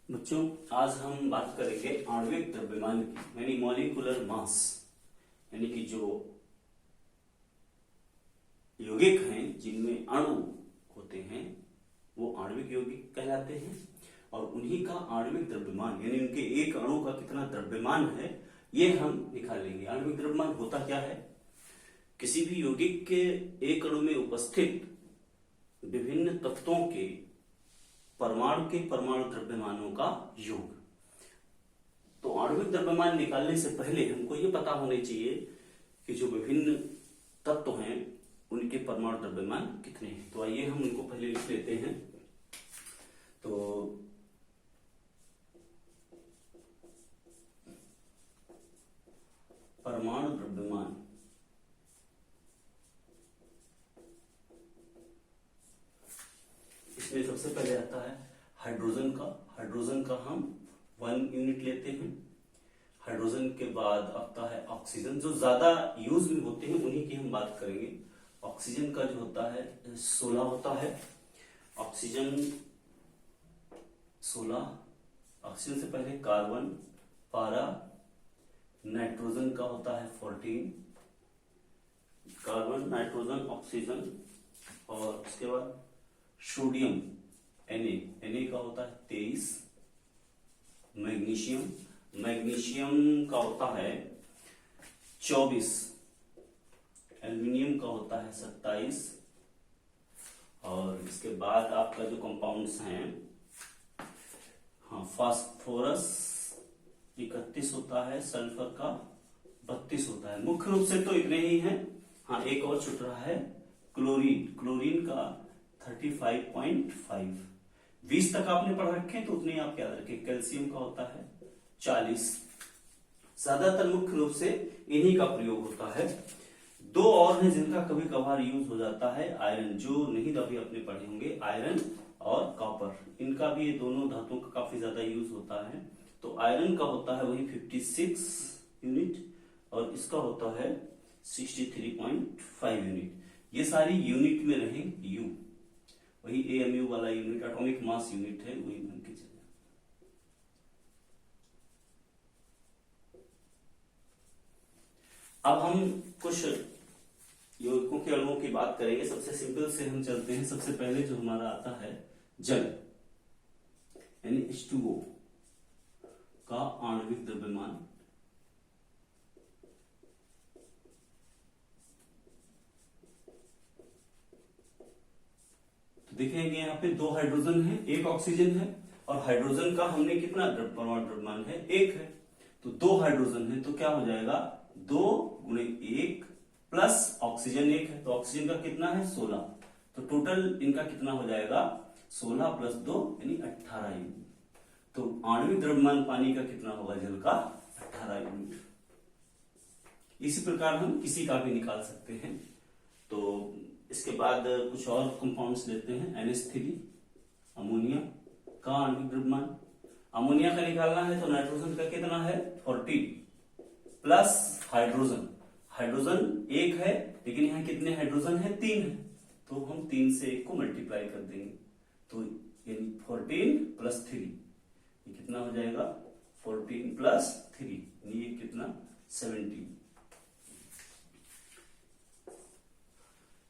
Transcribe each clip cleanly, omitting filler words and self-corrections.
बच्चों, आज हम बात करेंगे आणविक द्रव्यमान की, यानी मॉलिक्यूलर मास। यानी कि जो यौगिक हैं जिनमें अणु होते हैं वो आणविक यौगिक कहलाते हैं, और उन्हीं का आणविक द्रव्यमान यानी उनके एक अणु का कितना द्रव्यमान है ये हम निकालेंगे। आणविक द्रव्यमान होता क्या है? किसी भी यौगिक के एक अणु में उपस्थित विभिन्न तत्वों के परमाणु द्रव्यमानों का योग। तो आणविक द्रव्यमान निकालने से पहले हमको ये पता होने चाहिए कि जो विभिन्न तत्व हैं उनके परमाणु द्रव्यमान कितने हैं। तो आइए हम उनको पहले लिख लेते हैं। तो परमाणु द्रव्यमान इसमें सबसे पहले आता है हाइड्रोजन का हम 1 यूनिट लेते हैं। हाइड्रोजन के बाद आता है ऑक्सीजन, जो ज्यादा यूज में होते हैं उन्हीं की हम बात करेंगे। ऑक्सीजन का जो होता है 16 होता है। ऑक्सीजन 16। ऑक्सीजन से पहले कार्बन, पारा, नाइट्रोजन का होता है 14। कार्बन, नाइट्रोजन, ऑक्सीजन, और उसके बाद सोडियम Na का होता है 23। मैग्नीशियम का होता है 24। एल्युमिनियम का होता है 27। और इसके बाद आपका जो कंपाउंड्स हैं, फास्फोरस 31 होता है, सल्फर का 32 होता है। मुख्य रूप से तो इतने ही हैं। एक और छूट रहा है क्लोरीन का 35.5। 20 तक आपने पढ़ रखे तो उतने आप याद रखें। कैल्शियम का होता है 40। ज्यादातर मुख्य रूप से इन्हीं का प्रयोग होता है। दो और हैं जिनका कभी कभार यूज हो जाता है। आयरन, जो नहीं अभी अपने पढ़े होंगे, आयरन और कॉपर, इनका भी ये दोनों धातुओं का काफी ज्यादा यूज होता है। तो आयरन का होता है वही 56 यूनिट, और इसका होता है 63.5 यूनिट। ये सारी यूनिट में रहे यू, वही AMU वाला यूनिट, एटॉमिक मास यूनिट है, वही बन के चले। अब हम कुछ यौगिकों के अणुओं की बात करेंगे। सबसे सिंपल से हम चलते हैं। सबसे पहले जो हमारा आता है जल, यानी H2O का आणविक द्रव्यमान। देखेंगे यहाँ पे 2 हाइड्रोजन है, 1 ऑक्सीजन है, और हाइड्रोजन का हमने कितना परमाणु द्रव्यमान है? 1 है। तो 2 हाइड्रोजन है तो क्या हो जाएगा? 2 गुणे 1 प्लस ऑक्सीजन 1 है, तो ऑक्सीजन का कितना है? 16। तो टोटल इनका कितना हो जाएगा? 16 प्लस 2 यानी 18 यूनिट। तो आणविक द्रव्यमान पानी का कितना होगा? जल का 18 यूनिट। इसी प्रकार हम किसी का भी निकाल सकते हैं। तो इसके बाद कुछ और कंपाउंड्स लेते हैं। NH3, अमोनिया का आणविक द्रव्यमान। अमोनिया का निकालना है तो नाइट्रोजन का कितना है? 40 प्लस हाइड्रोजन 1 है, लेकिन यहाँ कितने हाइड्रोजन है? 3 है। तो हम 3 से 1 को मल्टीप्लाई कर देंगे, तो यानी 14 प्लस 3, ये कितना हो जाएगा? 14 प्लस 3, ये कितना? 17।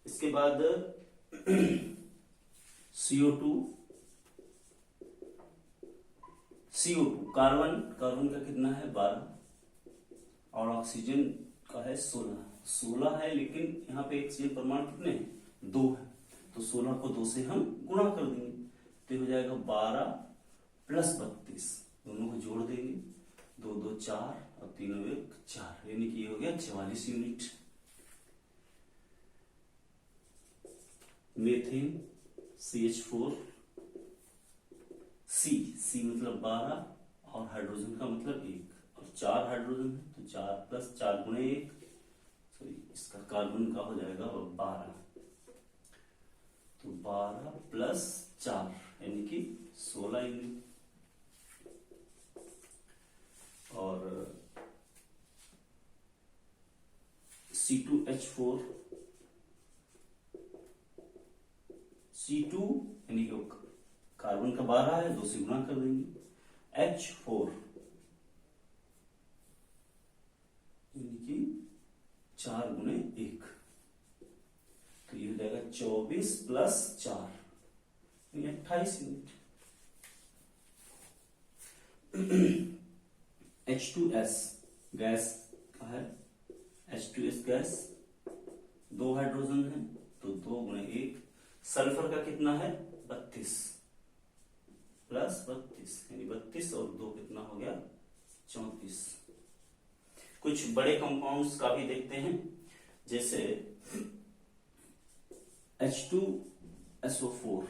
इसके बाद CO2 कार्बन का कितना है? 12, और ऑक्सीजन का है 16 है, लेकिन यहाँ पे ऑक्सीजन परमाणु कितने हैं? 2 है। तो 16 को 2 से हम गुणा कर देंगे, तो हो जाएगा 12 प्लस 32, दोनों को जोड़ देंगे, 2 2 4 और 3 1 4, यानी कि ये हो गया 44 यूनिट। मीथेन CH4, C मतलब 12, और हाइड्रोजन का मतलब 1, और 4 हाइड्रोजन है तो 4 प्लस 4 गुणे 1, सॉरी इसका कार्बन का हो जाएगा 12। तो 12 प्लस 4 यानी कि 16 यूनिट। और C2H4, C2 यानी कि कार्बन का 12 है, 2 से गुणा कर देंगे, H4 यानी कि 4 गुणे 1, तो ये हो जाएगा 24 प्लस 4 28 यूनिट। H2S गैस का है, H2S गैस, 2 हाइड्रोजन है तो 2 गुणे 1। सल्फर का कितना है 32 प्लस 32 यानी 32 और 2 कितना हो गया 34। कुछ बड़े कंपाउंड्स का भी देखते हैं, जैसे H2SO4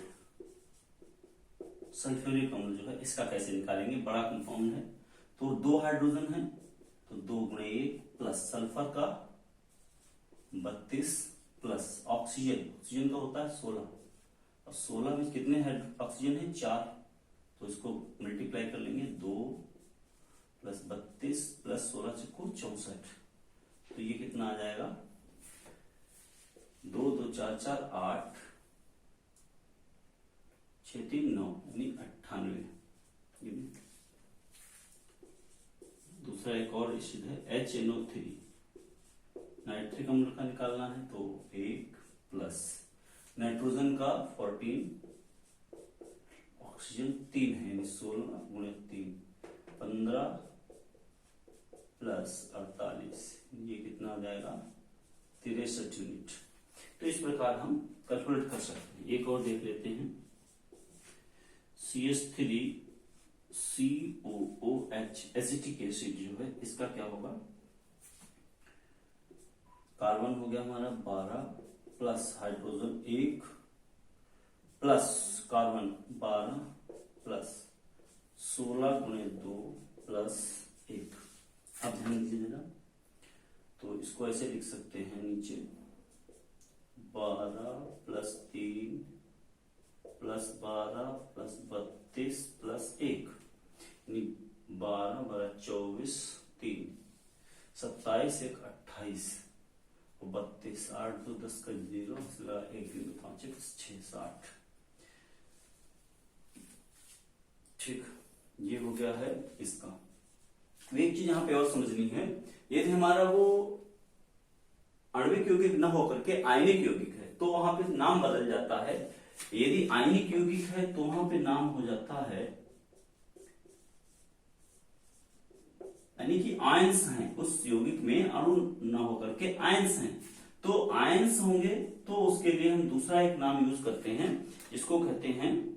सल्फ्यूरिक अम्ल जो है, इसका कैसे निकालेंगे, बड़ा कंपाउंड है तो 2 हाइड्रोजन है तो 2 गुणे 1 प्लस सल्फर का 32 प्लस ऑक्सीजन का होता है 16, और 16 में कितने ऑक्सीजन है 4, तो इसको मल्टीप्लाई कर लेंगे 2 प्लस 32 प्लस 16 से 64, तो ये कितना आ जाएगा 2 2 4 4 8 6 3 9 यानी 98। दूसरा एक और एसिड है HNO3, नाइट्रिक अम्ल का निकालना है तो 1 प्लस नाइट्रोजन का 14, ऑक्सीजन 3 है यानी 16 गुणे 3 15 प्लस 48, ये कितना आ जाएगा 63 यूनिट। तो इस प्रकार हम कैलकुलेट कर सकते हैं। एक और देख लेते हैं, CH3COOH एसिटिक एसिड जो है, इसका क्या होगा, कार्बन हो गया हमारा 12 plus hydrogen 1 plus carbon 12 plus 16 गुणे 2 प्लस 1। अब ध्यान दीजिए जरा, तो इसको ऐसे लिख सकते हैं नीचे 12 प्लस 3 प्लस 12 प्लस 32 प्लस 1 यानी 12 12 24 3 27 1 28 32 8 2 10 का 0 1 2 5 1 6 60। ठीक, ये हो गया है इसका। एक चीज यहाँ पे और समझनी है, यदि हमारा वो आणविक यौगिक न होकर के आयनिक यौगिक है तो वहां पे नाम बदल जाता है। यदि आयनिक यौगिक है तो वहां पे नाम हो जाता है, यानी कि आयंस हैं उस यौगिक में, अणु न होकर के आयंस हैं, तो आयंस होंगे तो उसके लिए हम दूसरा एक नाम यूज करते हैं, इसको कहते हैं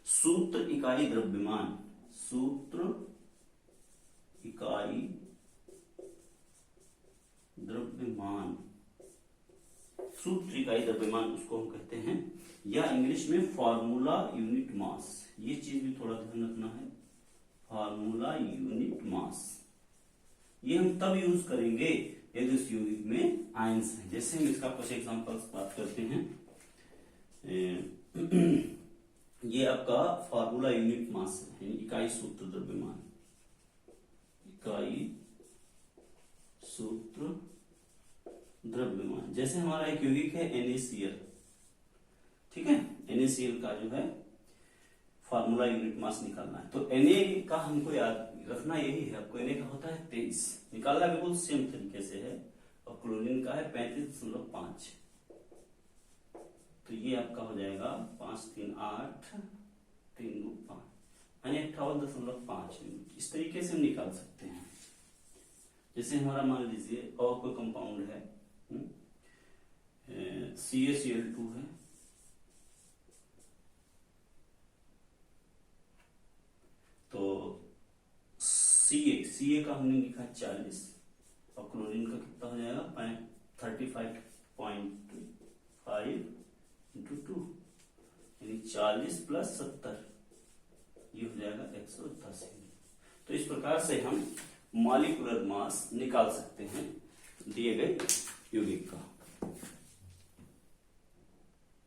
सूत्र इकाई द्रव्यमान। सूत्र इकाई द्रव्यमान, सूत्र इकाई द्रव्यमान उसको हम कहते हैं, या इंग्लिश में फॉर्मूला यूनिट मास। ये चीज भी थोड़ा ध्यान रखना है, फॉर्मूला यूनिट मास। ये हम तब यूज करेंगे यदि उस यौगिक में आयंस है। जैसे हम इसका कुछ एग्जांपल्स बात करते हैं, ये आपका फॉर्मूला यूनिट मास है, इकाई सूत्र द्रव्यमान, इकाई सूत्र द्रव्यमान। जैसे हमारा एक यौगिक है NaCl, ठीक है, NaCl का जो है फार्मूला यूनिट मास निकालना है, तो Na का हमको याद रखना यही है, आपको Na का होता है 23, निकालना बिल्कुल सेम तरीके से है, और क्लोरीन का है 35.5, तो ये आपका हो जाएगा 5 3 8 3 2 5 यानी 58.5 यूनिट। इस तरीके से हम निकाल सकते हैं। जैसे हमारा मान लीजिए और कोई कंपाउंड है, CaCl2 है, तो Ca का हमने लिखा 40, और क्लोरीन का कितना हो जाएगा 35.5 इंटू 2 यानी 40 प्लस 70, ये हो जाएगा 110। तो इस प्रकार से हम मॉलिक्यूलर मास निकाल सकते हैं दिए गए यौगिक का।